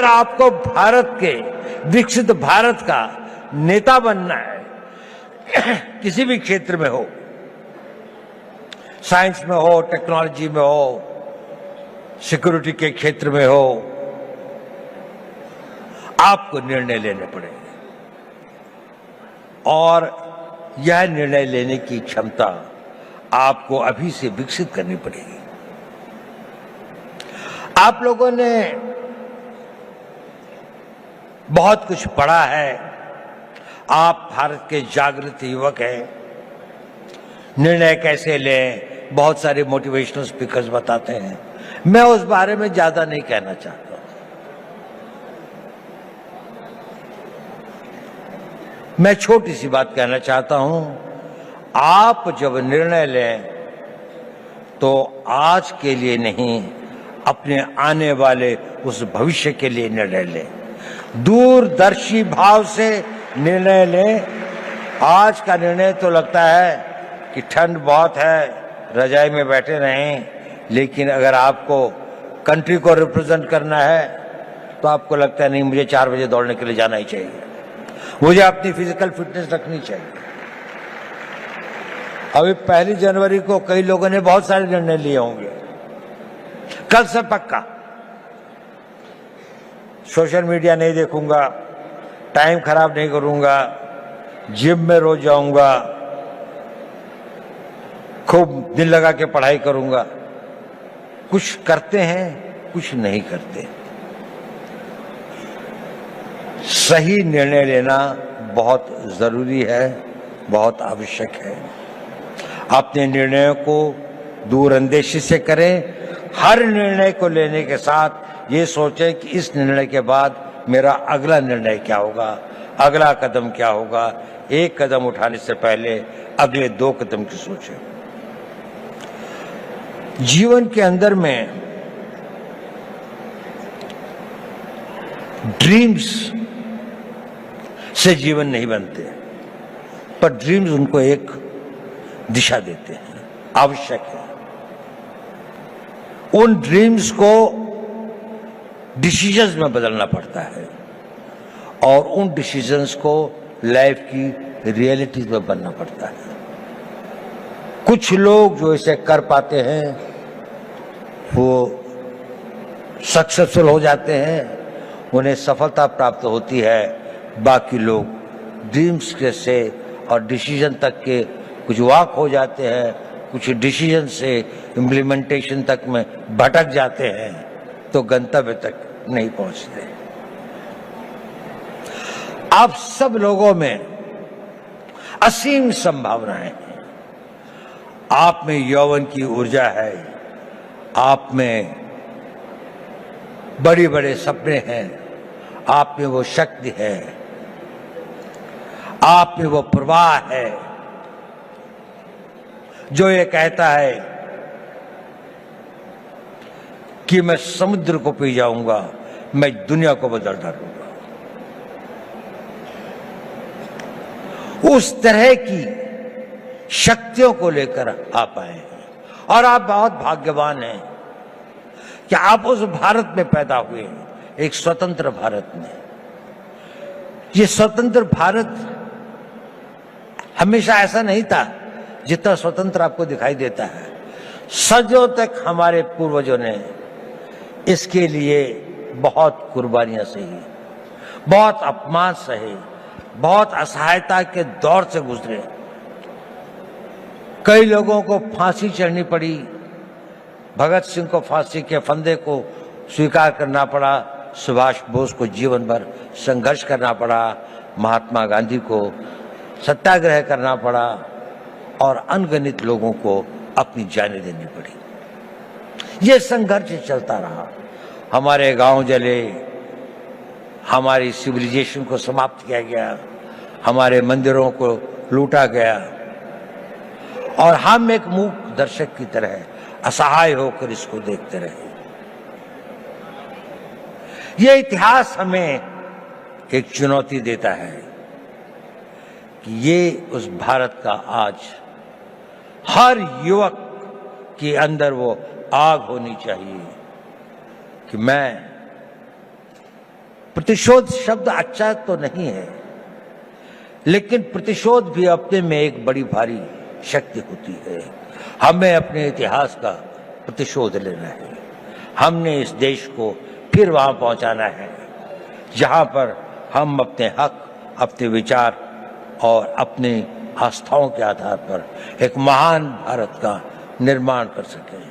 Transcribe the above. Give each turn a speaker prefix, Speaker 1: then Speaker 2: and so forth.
Speaker 1: अगर आपको भारत के विकसित भारत का नेता बनना है, किसी भी क्षेत्र में हो, साइंस में हो, टेक्नोलॉजी में हो, सिक्योरिटी के क्षेत्र में हो, आपको निर्णय लेने पड़ेंगे और यह निर्णय लेने की क्षमता आपको अभी से विकसित करनी पड़ेगी। आप लोगों ने बहुत कुछ पढ़ा है, आप भारत के जागृत युवक हैं। निर्णय कैसे लें, बहुत सारे मोटिवेशनल स्पीकर्स बताते हैं, मैं उस बारे में ज्यादा नहीं कहना चाहता। मैं छोटी सी बात कहना चाहता हूं, आप जब निर्णय लें तो आज के लिए नहीं, अपने आने वाले उस भविष्य के लिए निर्णय लें। दूरदर्शी भाव से निर्णय लें। आज का निर्णय तो लगता है कि ठंड बहुत है, रजाई में बैठे रहें, लेकिन अगर आपको कंट्री को रिप्रेजेंट करना है तो आपको लगता है नहीं, मुझे 4 बजे दौड़ने के लिए जाना ही चाहिए, मुझे अपनी फिजिकल फिटनेस रखनी चाहिए। अभी 1 जनवरी को कई लोगों ने बहुत सारे निर्णय लिए होंगे। कल से पक्का सोशल मीडिया नहीं देखूंगा, टाइम खराब नहीं करूंगा, जिम में रोज जाऊंगा, खूब दिल लगा के पढ़ाई करूंगा। कुछ करते हैं, कुछ नहीं करते। सही निर्णय लेना बहुत जरूरी है, बहुत आवश्यक है। अपने निर्णयों को दूरअंदेशी से करें। हर निर्णय को लेने के साथ ये सोचें कि इस निर्णय के बाद मेरा अगला निर्णय क्या होगा, अगला कदम क्या होगा। एक कदम उठाने से पहले अगले 2 कदम की सोचें। जीवन के अंदर में ड्रीम्स से जीवन नहीं बनते, पर ड्रीम्स उनको एक दिशा देते हैं, आवश्यक है। उन ड्रीम्स को डिसीजंस में बदलना पड़ता है और उन डिसीजंस को लाइफ की रियलिटीज में बनना पड़ता है। कुछ लोग जो इसे कर पाते हैं वो सक्सेसफुल हो जाते हैं, उन्हें सफलता प्राप्त होती है। बाकी लोग ड्रीम्स के से और डिसीजन तक के कुछ वॉक हो जाते हैं, कुछ डिसीजन से इम्प्लीमेंटेशन तक में भटक जाते हैं, तो गंतव्य तक नहीं पहुंचते। आप सब लोगों में असीम संभावनाएं हैं। आप में यौवन की ऊर्जा है, आप में बड़े बड़े सपने हैं, आप में वो शक्ति है, आप में वो प्रवाह है जो ये कहता है कि मैं समुद्र को पी जाऊंगा, मैं दुनिया को बदल डालूंगा। उस तरह की शक्तियों को लेकर आप आए हैं और आप बहुत भाग्यवान हैं कि आप उस भारत में पैदा हुए हैं, एक स्वतंत्र भारत में। ये स्वतंत्र भारत हमेशा ऐसा नहीं था जितना स्वतंत्र आपको दिखाई देता है। सदियों तक हमारे पूर्वजों ने इसके लिए बहुत कुर्बानियां सही, बहुत अपमान सहे, बहुत असहायता के दौर से गुजरे। कई लोगों को फांसी चढ़नी पड़ी, भगत सिंह को फांसी के फंदे को स्वीकार करना पड़ा, सुभाष बोस को जीवन भर संघर्ष करना पड़ा, महात्मा गांधी को सत्याग्रह करना पड़ा और अनगिनत लोगों को अपनी जानें देनी पड़ी। यह संघर्ष चलता रहा। हमारे गांव जले, हमारी सिविलाइजेशन को समाप्त किया गया, हमारे मंदिरों को लूटा गया और हम एक मूक दर्शक की तरह असहाय होकर इसको देखते रहे। यह इतिहास हमें एक चुनौती देता है कि ये उस भारत का आज हर युवक के अंदर वो आग होनी चाहिए कि मैं प्रतिशोध शब्द अच्छा तो नहीं है, लेकिन प्रतिशोध भी अपने में एक बड़ी भारी शक्ति होती है। हमें अपने इतिहास का प्रतिशोध लेना है। हमने इस देश को फिर वहां पहुंचाना है जहां पर हम अपने हक, अपने विचार और अपनी आस्थाओं के आधार पर एक महान भारत का निर्माण कर सकें।